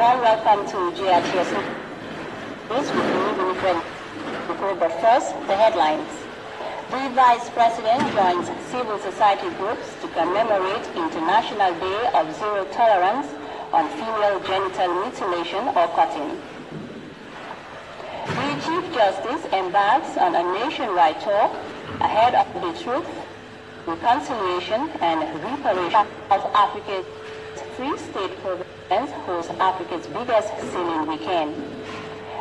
all, welcome to GRTS News with me, Winifred. But first, the headlines. The Vice President joins civil society groups to commemorate International Day of Zero Tolerance on female genital mutilation or cutting. The Chief Justice embarks on a nationwide tour ahead of the Truth, Reconciliation and Reparation of Africa's Free State Province hosts Africa's biggest sailing weekend.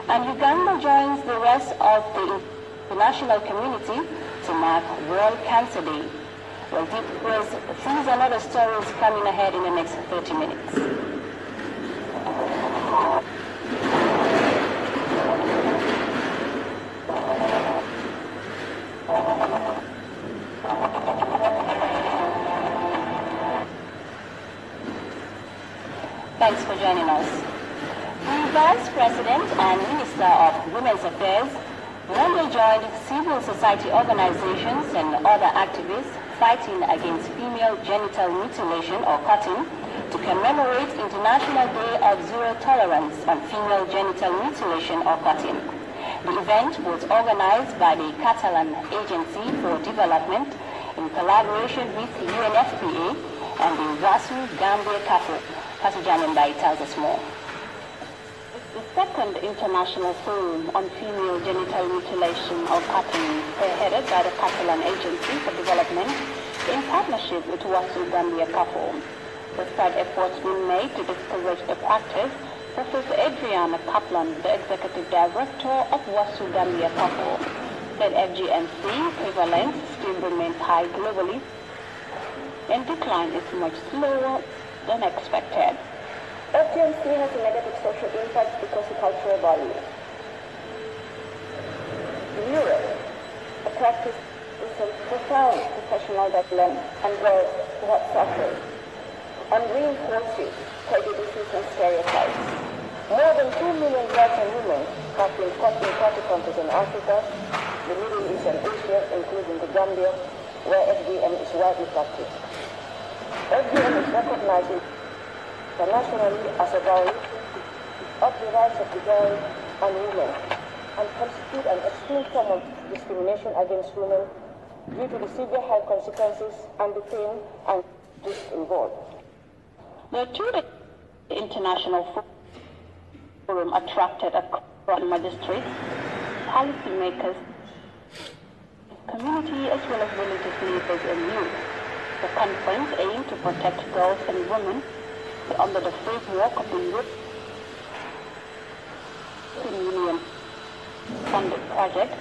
And Uganda joins the rest of the international community to mark World Cancer Day. Well, these and other stories coming ahead in the next 30 minutes. Thanks for joining us. The Vice President and Minister of Women's Affairs Monday joined civil society organizations and other activists fighting against female genital mutilation or cutting to commemorate International Day of Zero Tolerance on female genital mutilation or cutting. The event was organized by the Catalan Agency for Development in collaboration with UNFPA and the WASU Gambia Cafe. Pastor Janin tells us more. The second International Forum on Female Genital Mutilation or Cutting, headed by the Catalan Agency for Development in partnership with WASU Gambia Cafe. Despite efforts being made to discourage the practice, Professor Adriana Kaplan, the Executive Director of WASU Gambia Cafe, said FGMC prevalence still remains high globally and decline is much slower than expected. FGMC has a negative social impact because of cultural values. In Europe, a practice is a profound professional development and growth who have suffered and reinforces prejudices and stereotypes. More than 2 million blacks and women have been caught in 40 countries in Africa, the Middle East and Asia, including the Gambia, where FGM is widely practiced. FGM is recognized internationally as a violation of the rights of the girl and women and constitute an extreme form of discrimination against women due to the severe health consequences and the pain and risk involved. The two international forum attracted across magistrates, policymakers, community as well as religious leaders and youth. The conference aimed to protect girls and women under the framework of the European Union funded project,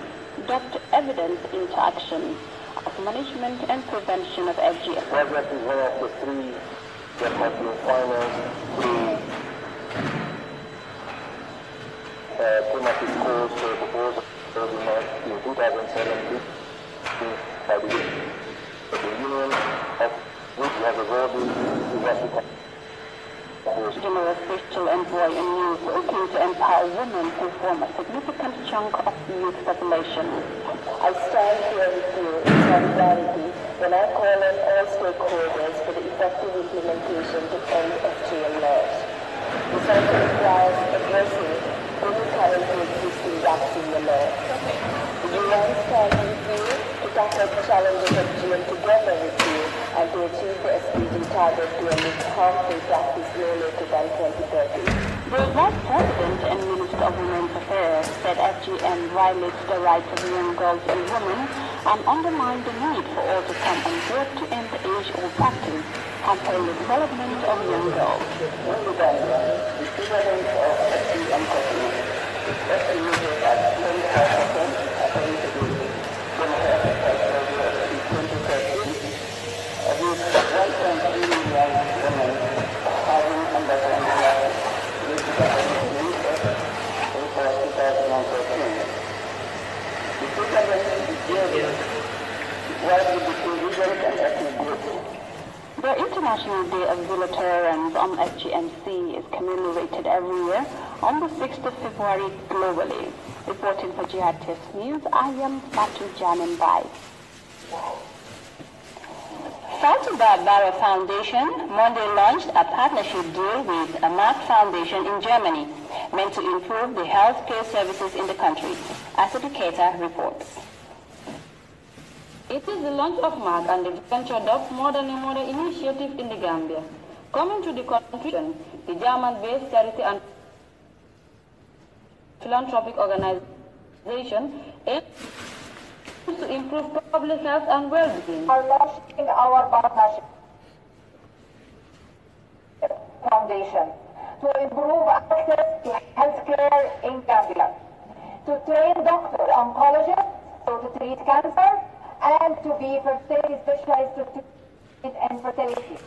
adopt evidence into action of management and prevention of FGM. Progress is one of the three that have been financed through thematic calls for proposal in 2017 by the Union, of which we have evolved to General Official Envoy in Youth looking to empower women who form a significant chunk of the youth population. I stand here with you in solidarity when I call on all stakeholders for the effective implementation to end FGM laws. The cycle requires addressing any currently existing gaps in the law. The UN stands with you to tackle the challenges of FGM together with you and to achieve the SDG target to emit harmful practice no later than 2030. The Vice President and Minister of Women's Affairs said FGM violates the rights of young girls and women and undermines the need for all to come on board to end the age-old practice, hampering the development of young girls. In Uganda, the prevalence of FGM cutting is estimated at 25% according to the General Survey of 2013. With 1.3 million women having undergone with the for 2013. The prevalence is varied widely between regions and ethnic groups. The International Day of Zero Tolerance on FGMC is commemorated every year on the 6th of February globally. Reporting for GRTS News, I am Fatu Janin Bai. Falterberg Barrow Foundation Monday launched a partnership deal with a Mark Foundation in Germany, meant to improve the healthcare services in the country, as Educator reports. It is the launch of Mark and the venture dubbed More Than a Mother initiative in the Gambia. Coming to the conclusion, the German-based charity and philanthropic organization aims to improve public health and well-being. We are launching our partnership foundation to improve access to healthcare in Gambia, to train doctors, oncologists, to treat cancer, and to be fertility specialists to treat infertility.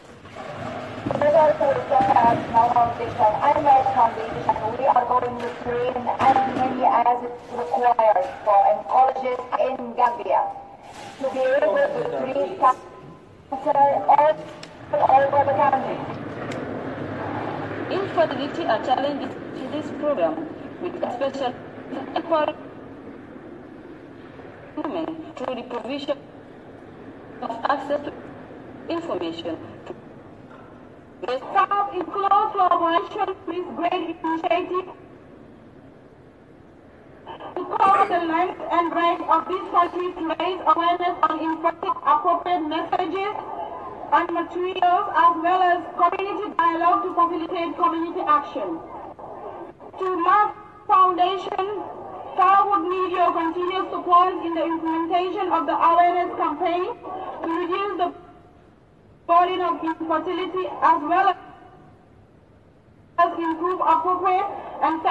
Together with the Foundation and my Foundation, we are going to train as many as is required for oncologists in Gambia to be able to treat cancer all over the country. Infertility are challenges in this program, with special empowering women through the provision of access to information. Serve in close collaboration with great initiative to cover the length and breadth of this country to raise awareness on important appropriate messages and materials, as well as community dialogue to facilitate community action. To Mark Foundation, Starwood Media continues support in the implementation of the awareness campaign to reduce the burden of infertility, as well as improve appropriate and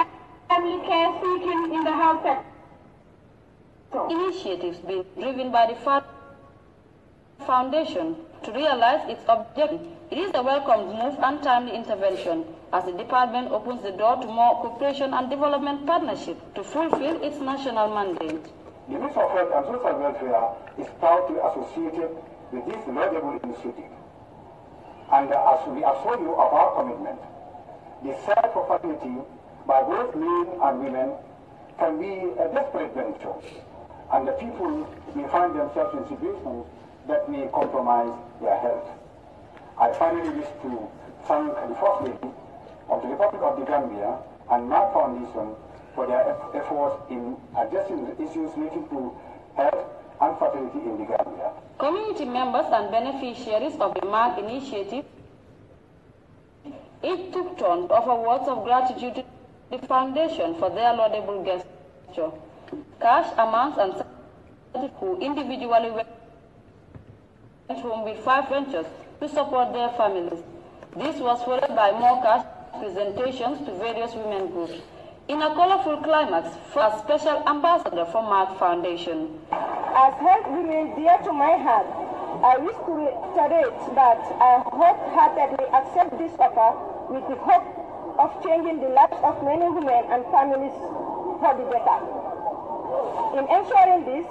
family care seeking in the health sector. Initiatives being driven by the Foundation to realize its objective. It is a welcome move and timely intervention as the department opens the door to more cooperation and development partnership to fulfill its national mandate. The Ministry of Health and Social Welfare is proudly associated with this laudable initiative. And as we assure you of our commitment, the search for fertility by both men and women can be a desperate venture, and the people may find themselves in situations that may compromise their health. I finally wish to thank the First Lady of the Republic of the Gambia and Mark Foundation for their efforts in addressing the issues related to health and fertility in the Gambia. Community members and beneficiaries of the Mark initiative each took turn to offer words of gratitude to the Foundation for their laudable gesture. Cash amounts and who individually went home with 5 ventures to support their families. This was followed by more cash presentations to various women groups. In a colorful climax, for a special ambassador for Mark Foundation. As health remains dear to my heart, I wish to reiterate that I wholeheartedly accept this offer with the hope of changing the lives of many women and families for the better. In ensuring this,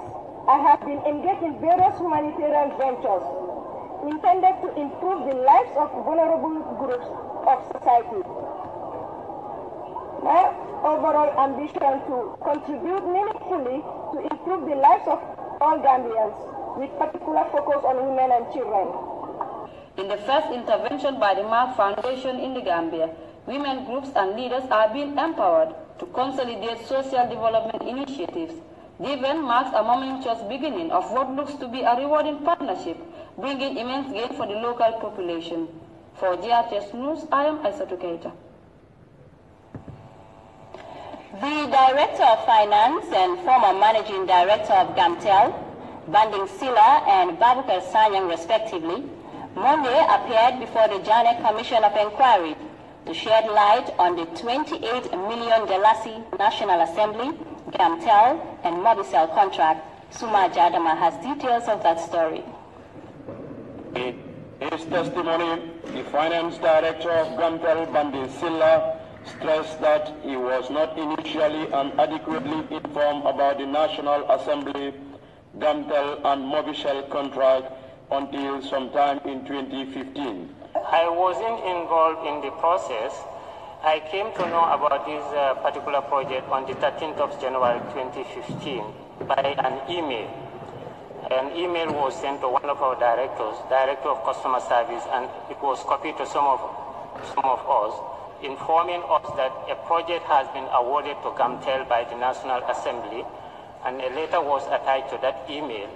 I have been engaged in various humanitarian ventures intended to improve the lives of vulnerable groups of society. My overall ambition to contribute meaningfully to improve the lives of all Gambians, with particular focus on women and children. In the first intervention by the Mark Foundation in the Gambia, women groups and leaders are being empowered to consolidate social development initiatives. The event marks a momentous beginning of what looks to be a rewarding partnership, bringing immense gain for the local population. For GRTS News, I am Aissatou Keita. The Director of Finance and former Managing Director of Gamtel, Banding Silla and Babukar Sanyang respectively, Monday appeared before the Janet Commission of Inquiry to shed light on the 28 million Delasi National Assembly, Gamtel and Mobicel contract. Suma Jadama has details of that story. In his testimony, the Finance Director of Gamtel, Banding Silla, stressed that he was not initially and adequately informed about the National Assembly, Gamtel and Mobicel contract until sometime in 2015. I wasn't involved in the process. I came to know about this particular project on the 13th of January 2015 by an email. an email was sent to one of our directors, Director of Customer Service, and it was copied to some of us, informing us that a project has been awarded to Gamtel by the National Assembly, and a letter was attached to that email.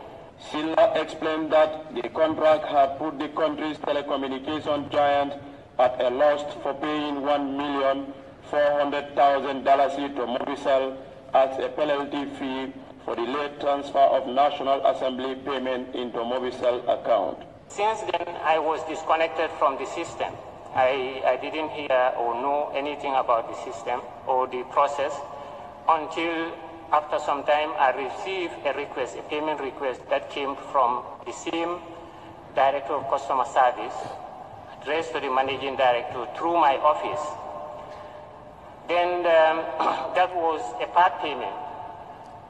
Silla explained that the contract had put the country's telecommunication giant at a loss for paying $1,400,000 to Mobicel as a penalty fee for the late transfer of National Assembly payment into Mobicel account. Since then, I was disconnected from the system. I didn't hear or know anything about the system or the process until after some time I received a request, a payment request that came from the same Director of Customer Service, addressed to the Managing Director through my office. Then that was a part payment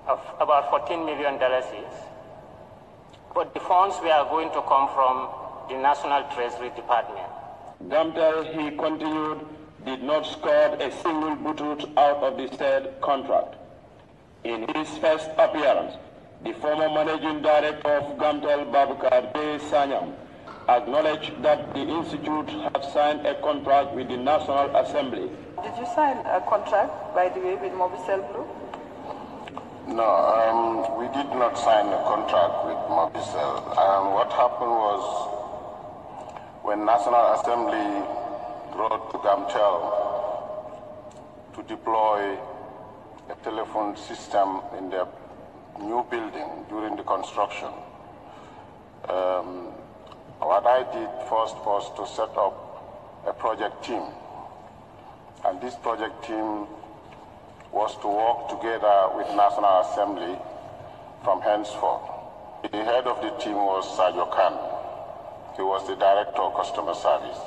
of about $14 million. But the funds were going to come from the National Treasury Department. Gamtel, he continued, did not score a single butut out of the said contract. In his first appearance, the former Managing Director of Gamtel, Babukar B. Sanyam, acknowledged that the Institute had signed a contract with the National Assembly. Did you sign a contract, by the way, with Mobicel Group? No, we did not sign a contract with Mobicel. What happened was, when National Assembly wrote to Gamtel to deploy a telephone system in their new building during the construction, what I did first was to set up a project team. And this project team was to work together with National Assembly from henceforth. The head of the team was Sajo Khan. He was the Director of Customer Service.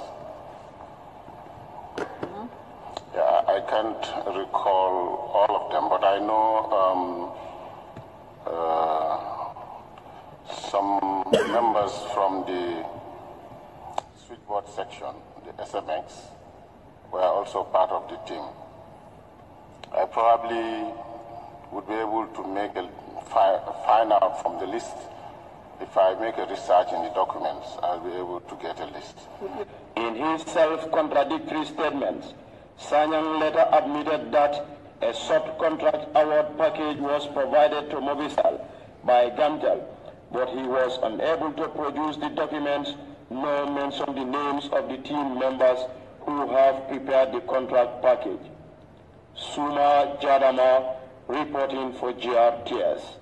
Yeah, I can't recall all of them, but I know some members from the switchboard section, the SMX, were also part of the team. I probably would be able to find out from the list. If I make a research in the documents, I'll be able to get a list. In his self-contradictory statements, Sanyang later admitted that a subcontract award package was provided to Mobicel by Gamtel, but he was unable to produce the documents nor mention the names of the team members who have prepared the contract package. Suma Jadama, reporting for GRTS.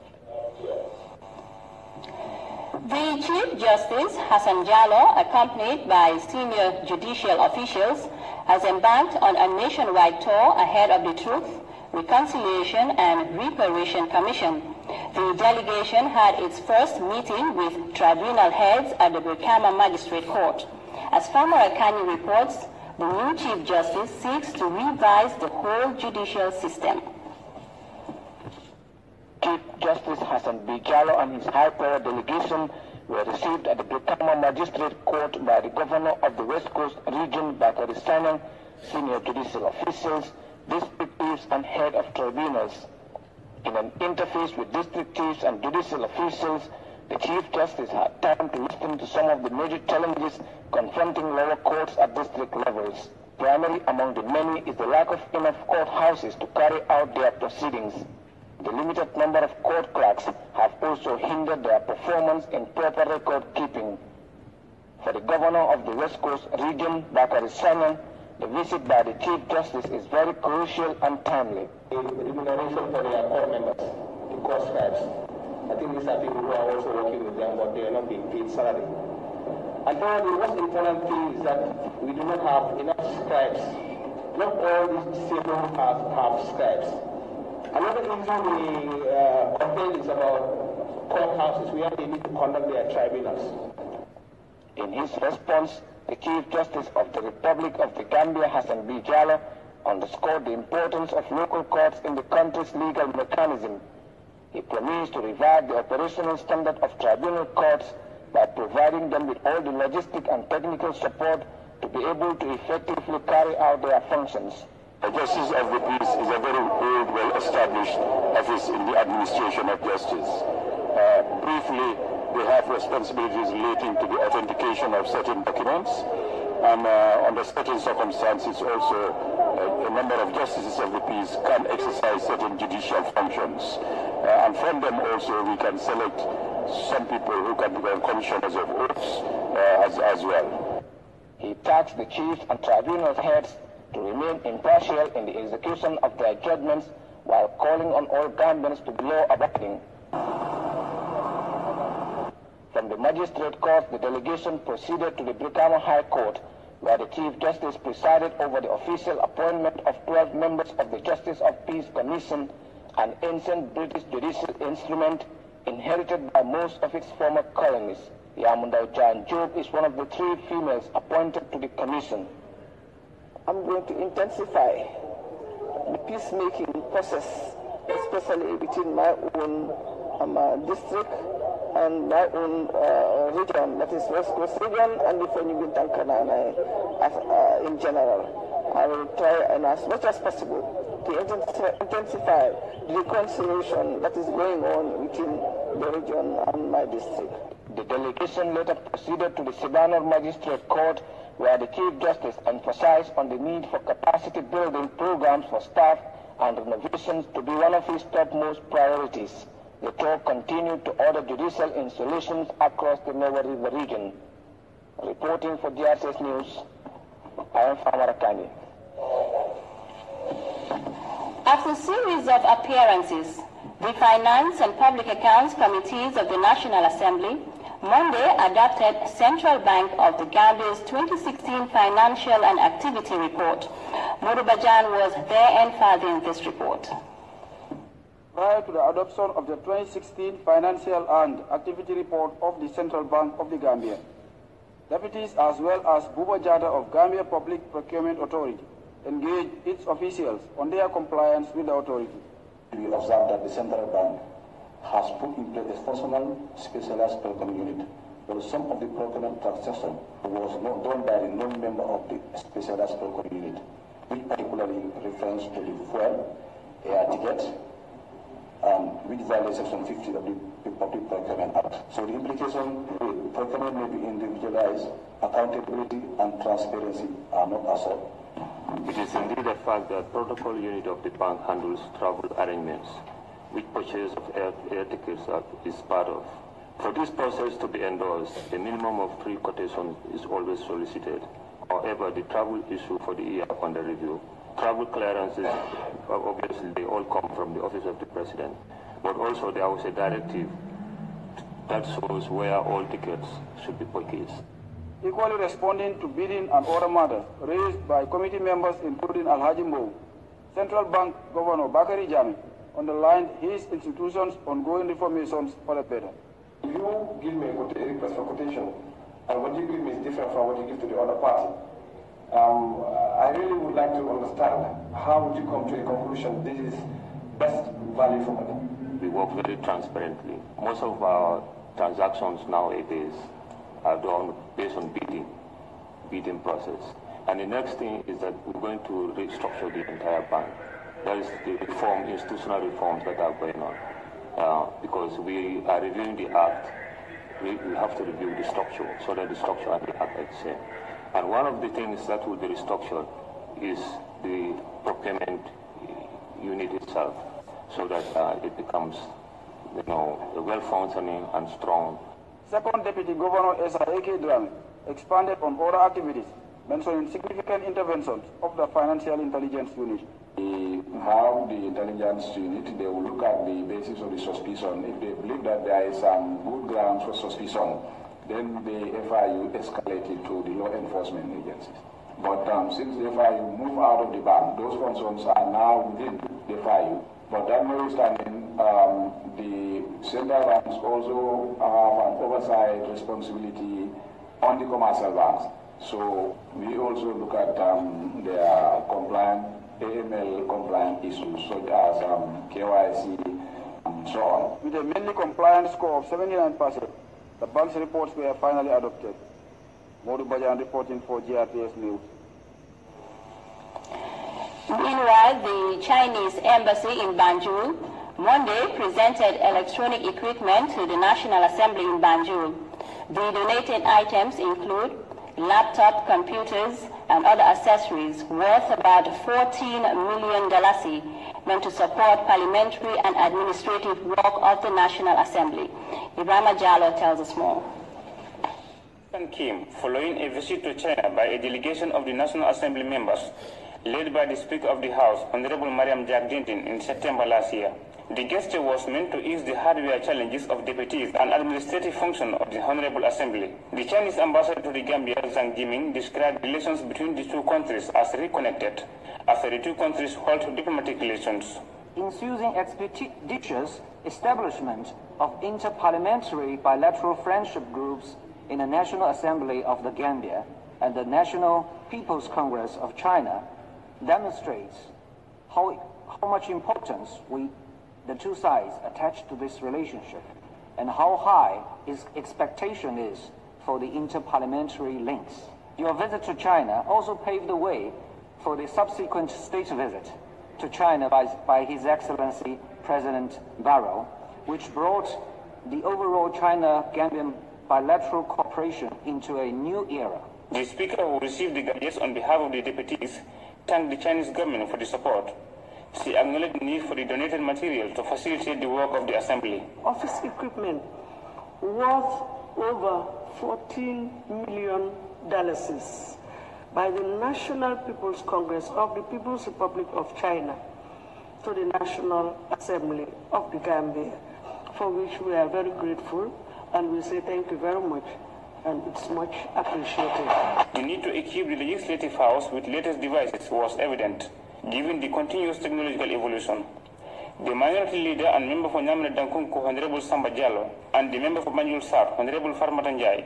The Chief Justice, Hassan Jallow, accompanied by senior judicial officials, has embarked on a nationwide tour ahead of the Truth, Reconciliation and Reparation Commission. The delegation had its first meeting with tribunal heads at the Brikama Magistrate Court. As former Akani reports, the new Chief Justice seeks to revise the whole judicial system. Chief Justice Hassan B. Jallow and his high-power delegation were received at the Brikama Magistrate Court by the Governor of the West Coast Region, Bakari Sanang, senior judicial officials, district chiefs and head of tribunals. In an interface with district chiefs and judicial officials, the Chief Justice had time to listen to some of the major challenges confronting lower courts at district levels. Primary among the many is the lack of enough courthouses to carry out their proceedings. The limited number of court clerks have also hindered their performance in proper record keeping. For the Governor of the West Coast Region, Bakari Sanang, the visit by the Chief Justice is very crucial and timely. The remuneration for their court members, the court scribes, I think these are people who are also working with them, but they are not being paid salary. And probably the most important thing is that we do not have enough scribes. Not all these disabled have scribes. Another reason we complain is about courthouses where they need to conduct their tribunals. In his response, the Chief Justice of the Republic of the Gambia, Hassan B. Jallow, underscored the importance of local courts in the country's legal mechanism. He promised to revive the operational standard of tribunal courts by providing them with all the logistic and technical support to be able to effectively carry out their functions. The Justice of the Peace is a very old, well-established office in the administration of justice. Briefly, they have responsibilities relating to the authentication of certain documents, and under certain circumstances also a number of justices of the peace can exercise certain judicial functions. And from them also we can select some people who can become commissioners of oaths as well. He tasked the chief and tribunal heads to remain impartial in the execution of their judgments while calling on all Gambians to be law-abiding. From the magistrate court, the delegation proceeded to the Brikama High Court, where the Chief Justice presided over the official appointment of 12 members of the Justice of Peace Commission, an ancient British judicial instrument inherited by most of its former colonies. Yamundao Jan Job is one of the 3 females appointed to the commission. I'm going to intensify the peacemaking process, especially within my own district and my own region, that is West Coast region, and the Fenugin Tankanana in general. I will try and as much as possible to intensify the reconciliation that is going on within the region and my district. The delegation later proceeded to the Sibanor Magistrate Court, where the Chief Justice emphasized on the need for capacity building programs for staff and renovations to be one of his topmost priorities. The talk continued to order judicial installations across the Lower River region. Reporting for GRTS News, I am Famarakani. After a series of appearances, the Finance and Public Accounts Committees of the National Assembly Monday adopted Central Bank of the Gambia's 2016 Financial and Activity Report. Morubajan was there and furthering this report. Prior to the adoption of the 2016 Financial and Activity Report of the Central Bank of the Gambia, deputies as well as Buba Jada of Gambia Public Procurement Authority engaged its officials on their compliance with the authority. We observe that the Central Bank has put in place a functional specialized procurement unit, but some of the procurement transaction was not done by the non-member of the specialized procurement unit, which particularly refers to the fuel, air ticket, which violates Section 50 of the Public Procurement Act. So the implication, procurement may be individualized, accountability and transparency are not assured. It is indeed a fact that protocol unit of the bank handles travel arrangements, which purchase of air tickets is part of. For this process to be endorsed, a minimum of 3 quotations is always solicited. However, the travel issue for the year under review, travel clearances, obviously they all come from the Office of the President, but also there was a directive that shows where all tickets should be purchased. Equally responding to bidding and other matters raised by committee members including Alhaji Mbow, Central Bank Governor Bakari Jami underlined his institution's ongoing reformations for the better. If you give me a request for quotation, and what you give me is different from what you give to the other party, I really would like to understand how would you come to the conclusion this is best value for money? We work very transparently. Most of our transactions nowadays are done based on bidding process. And the next thing is that we're going to restructure the entire bank. That is the institutional reforms that are going on. Because we are reviewing the act, we have to review the structure so that the structure and the act are the same. And one of the things that will be restructured is the procurement unit itself, so that it becomes, a well-functioning and strong. Second Deputy Governor S.A.K. Drame expanded on other activities, mentioning significant interventions of the Financial Intelligence Unit. We have the intelligence unit. They will look at the basis of the suspicion. If they believe that there is some good grounds for suspicion, then the FIU escalated to the law enforcement agencies. But since the FIU moved out of the bank, those functions are now within the FIU. But that notwithstanding, the central banks also have an oversight responsibility on the commercial banks. So we also look at their compliant, AML compliant issues such as KYC and so on. With a mainly compliant score of 79%, the bank's reports were finally adopted. Modu Bajan reporting for GRTS News. Meanwhile, the Chinese embassy in Banjul Monday presented electronic equipment to the National Assembly in Banjul. The donated items include laptop computers and other accessories worth about $14 million meant to support parliamentary and administrative work of the National Assembly. Ibrahima Jallo tells us more. Came following a visit to China by a delegation of the National Assembly members led by the Speaker of the House, Honorable Mariam Jack Dintin, in September last year. The gesture was meant to ease the hardware challenges of deputies and administrative function of the Honorable Assembly. The Chinese ambassador to the Gambia, Zhang Jiming, described relations between the two countries as reconnected after the two countries halted diplomatic relations. Ensuing expeditious establishment of inter-parliamentary bilateral friendship groups in the National Assembly of the Gambia and the National People's Congress of China demonstrates how much importance the two sides attach to this relationship and how high its expectation is for the inter-parliamentary links. Your visit to China also paved the way for the subsequent state visit to China by His Excellency President Barrow, which brought the overall China-Gambian bilateral cooperation into a new era. The Speaker, who received the gadgets on behalf of the deputies, thanked the Chinese government for the support. She acknowledged the need for the donated material to facilitate the work of the Assembly. Office equipment worth over $14 million by the National People's Congress of the People's Republic of China to the National Assembly of the Gambia, for which we are very grateful. And we say thank you very much, and it's much appreciated. The need to equip the Legislative House with latest devices was evident, given the continuous technological evolution. The minority leader and member for Nyamena Dankunku, Honorable Samba Jallo, and the member for Banjul South, Honorable Farmata Njai,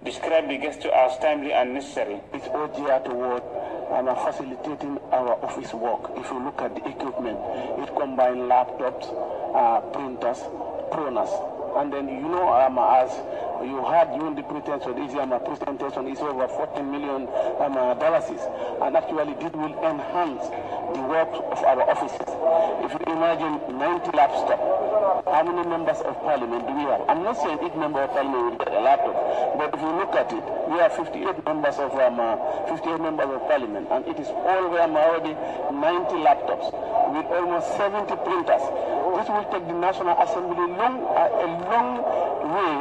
described the gesture as timely and necessary. It's all geared toward facilitating our office work. If you look at the equipment, it combines laptops, printers, proners. And then, you know, as you heard during the presentation, is over $14 million. And actually, this will enhance the work of our offices. If you imagine 90 laptops, how many members of parliament do we have? I'm not saying each member of parliament will get a laptop, but if you look at it, we have 58 members of parliament, and it is already 90 laptops with almost 70 printers. This will take the National Assembly a long way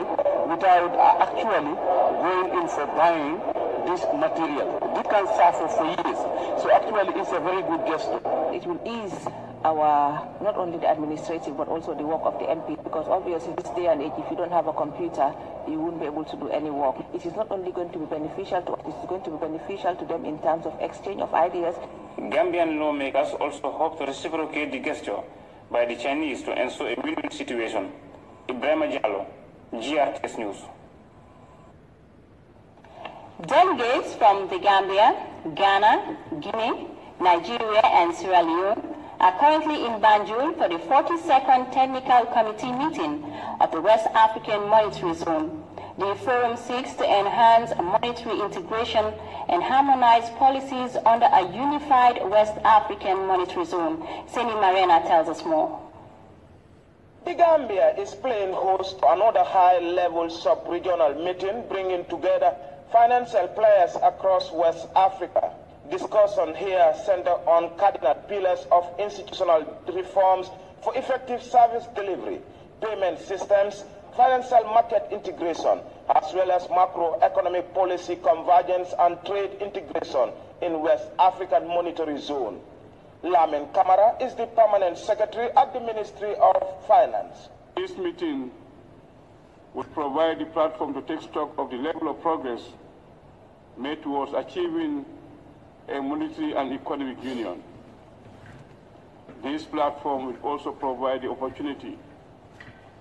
without actually going in for buying this material. This can suffer for years. So actually it's a very good gesture. It will ease our, not only the administrative, but also the work of the MP, because obviously this day and age, if you don't have a computer, you won't be able to do any work. It is not only going to be beneficial to us, it is going to be beneficial to them in terms of exchange of ideas. Gambian lawmakers also hope to reciprocate the gesture by the Chinese to ensure a win-win situation. Ibrahima Jallo, GRTS News. Delegates from the Gambia, Ghana, Guinea, Nigeria, and Sierra Leone are currently in Banjul for the 42nd Technical Committee meeting of the West African Monetary Zone. The forum seeks to enhance monetary integration and harmonize policies under a unified West African Monetary Zone. Seni Marena tells us more. The Gambia is playing host to another high-level sub-regional meeting bringing together financial players across West Africa. Discussion here center on cardinal pillars of institutional reforms for effective service delivery, payment systems, financial market integration, as well as macroeconomic policy convergence and trade integration in West African Monetary Zone. Lamin Kamara is the permanent secretary at the Ministry of Finance. This meeting would provide the platform to take stock of the level of progress made towards achieving a monetary and economic union. This platform will also provide the opportunity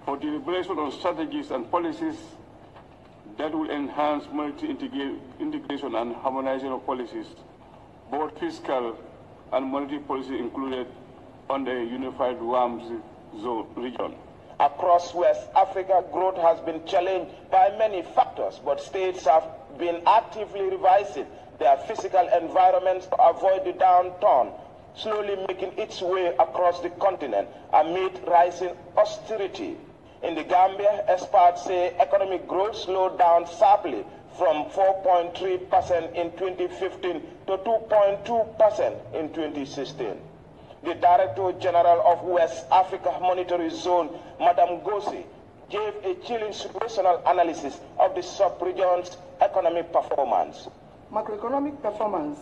for deliberation on strategies and policies that will enhance monetary integration and harmonization of policies, both fiscal and monetary policy included under a unified WAMS zone region. Across West Africa, growth has been challenged by many factors, but states have been actively revising their physical environments to avoid the downturn. slowly making its way across the continent amid rising austerity. In the Gambia, experts say economic growth slowed down sharply from 4.3% in 2015 to 2.2% in 2016. The Director General of West Africa Monetary Zone, Madam Gossi, gave a chilling situational analysis of the sub-region's economic performance. Macroeconomic performance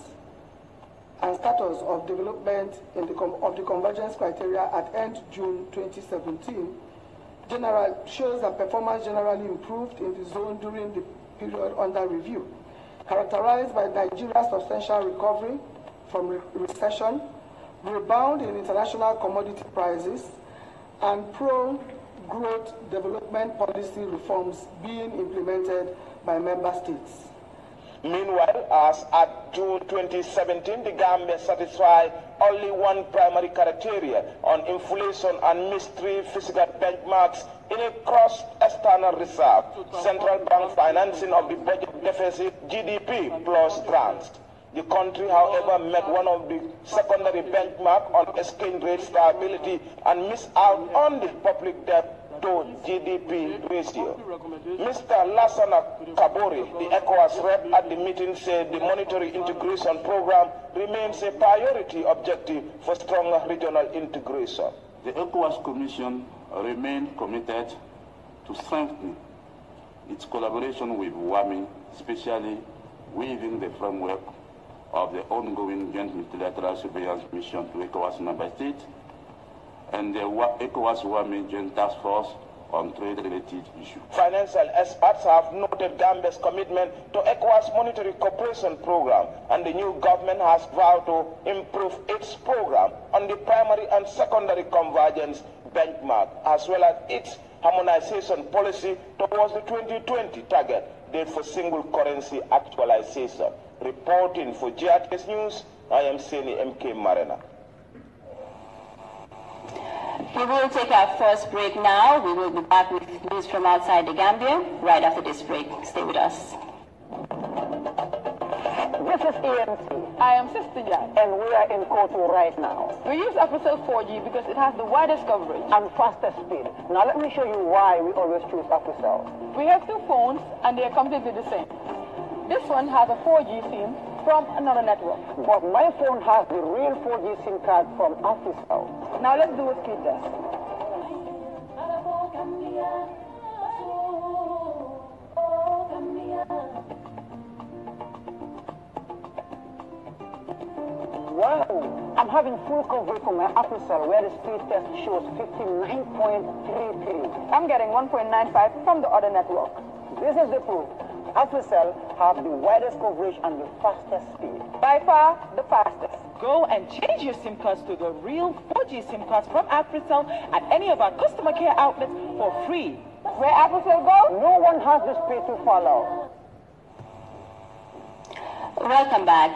and status of development of the convergence criteria at end June 2017 shows that performance generally improved in the zone during the period under review, characterized by Nigeria's substantial recovery from recession, rebound in international commodity prices, and pro-growth development policy reforms being implemented by member states. Meanwhile, as at June 2017, the Gambia satisfied only one primary criteria on inflation and mystery physical benchmarks in a cross-external reserve, central bank financing of the budget deficit, GDP plus grants. The country, however, met one of the secondary benchmark on exchange rate stability and missed out on the public debt to GDP ratio. Mr. Lassana Kabori, the ECOWAS rep at the meeting, said the monetary integration program remains a priority objective for stronger regional integration. The ECOWAS Commission remains committed to strengthening its collaboration with WAMI, especially within the framework of the ongoing joint multilateral surveillance mission to ECOWAS member states and the ECOWAS-WAMI Joint Task Force on trade-related issues. Financial experts have noted Gambia's commitment to ECOWAS monetary cooperation program, and the new government has vowed to improve its program on the primary and secondary convergence benchmark, as well as its harmonization policy towards the 2020 target date for single currency actualization. Reporting for GRTS News, I am Seni MK Marina. We will take our first break now. We will be back with news from outside the Gambia right after this break. Stay with us. This is EMC. I am Sister Jan. And we are in Kotu right now. We use Africell 4G because it has the widest coverage and fastest speed. Now let me show you why we always choose Africell. We have two phones and they are completely the same. This one has a 4G SIM from another network. But my phone has the real 4G SIM card from Africell. Now let's do a speed test. Wow! I'm having full coverage from my Africell where the speed test shows 59.33. I'm getting 1.95 from the other network. This is the proof. Africell have the widest coverage and the fastest speed. By far, the fastest. Go and change your SIM cards to the real 4G SIM cards from Africell at any of our customer care outlets for free. Where Africell goes, no one has the speed to follow. Welcome back.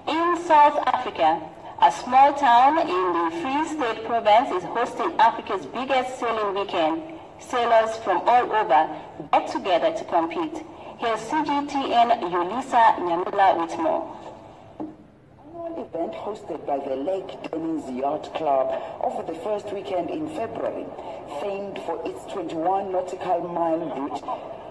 In South Africa, a small town in the Free State province is hosting Africa's biggest sailing weekend. Sailors from all over get together to compete. Here's CGTN Yulisa Nyamila with more. Event hosted by the Lake Dennis Yacht Club over the first weekend in February. Famed for its 21 nautical mile route,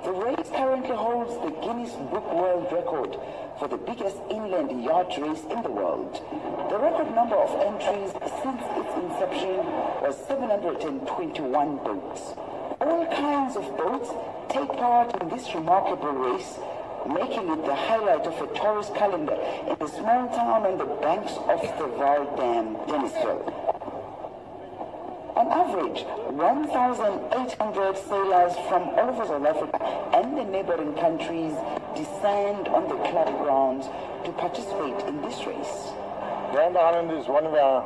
the race currently holds the Guinness Book World Record for the biggest inland yacht race in the world. The record number of entries since its inception was 721 boats. All kinds of boats take part in this remarkable race, making it the highlight of a tourist calendar in the small town on the banks of the Vaal Dam, Dennisville. On average, 1,800 sailors from all over South Africa and the neighboring countries descend on the club grounds to participate in this race. Grand Island is one of our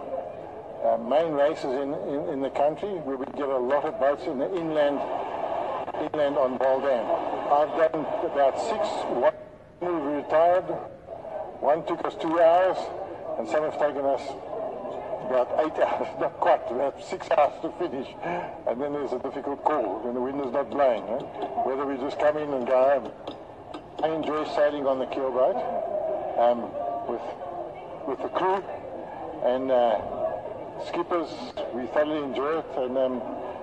main races in the country, where we get a lot of boats in the inland on Vaal Dam. I've done about 6. One we retired, one took us 2 hours, and some have taken us about 8 hours, not quite, about 6 hours to finish. And then there's a difficult call when the wind is not blowing, whether we just come in and go home. I enjoy sailing on the keelboat with the crew, And skippers, we thoroughly enjoy it, and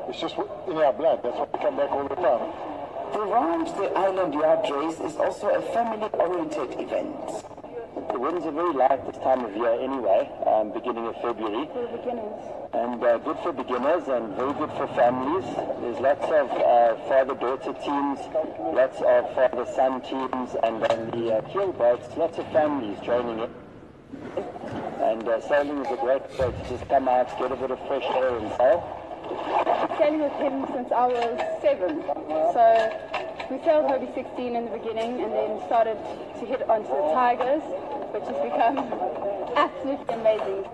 it's just in our blood. That's why we come back all the time. The Round the Island Yard Race is also a family-oriented event. The winds are very light this time of year anyway, beginning of February. For beginners. And good for beginners and very good for families. There's lots of father-daughter teams, lots of father-son teams, and on the keel boats, lots of families joining it. And sailing is a great way to just come out, get a bit of fresh air and sail. I've been sailing with him since I was 7. So we sailed Hobie 16 in the beginning and then started to hit onto the Tigers, which has become absolutely amazing.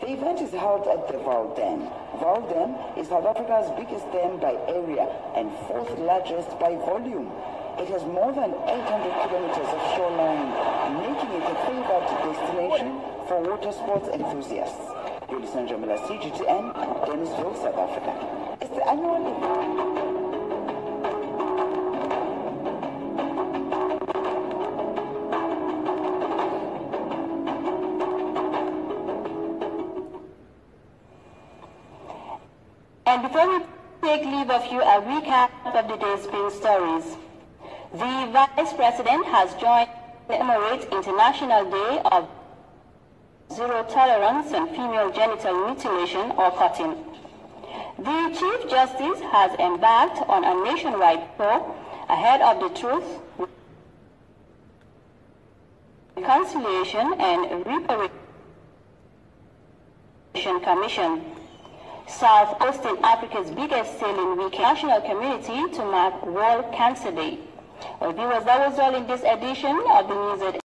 The event is held at the Val Dam. Val Dam is South Africa's biggest dam by area and 4th largest by volume. It has more than 800 kilometers of shoreline, making it a favored destination for water sports enthusiasts. Judicial, CGTN, Dennisville, South Africa. It's the annual event. And before we take leave of you, a recap of the day's main stories. The Vice President has joined the Emirates International Day of Zero Tolerance on Female Genital Mutilation or Cutting. The Chief Justice has embarked on a nationwide tour ahead of the Truth, Reconciliation and Reparation Commission. South hosting Africa's biggest sailing weekend national community to mark World Cancer Day. Well, viewers, that was all in this edition of the News at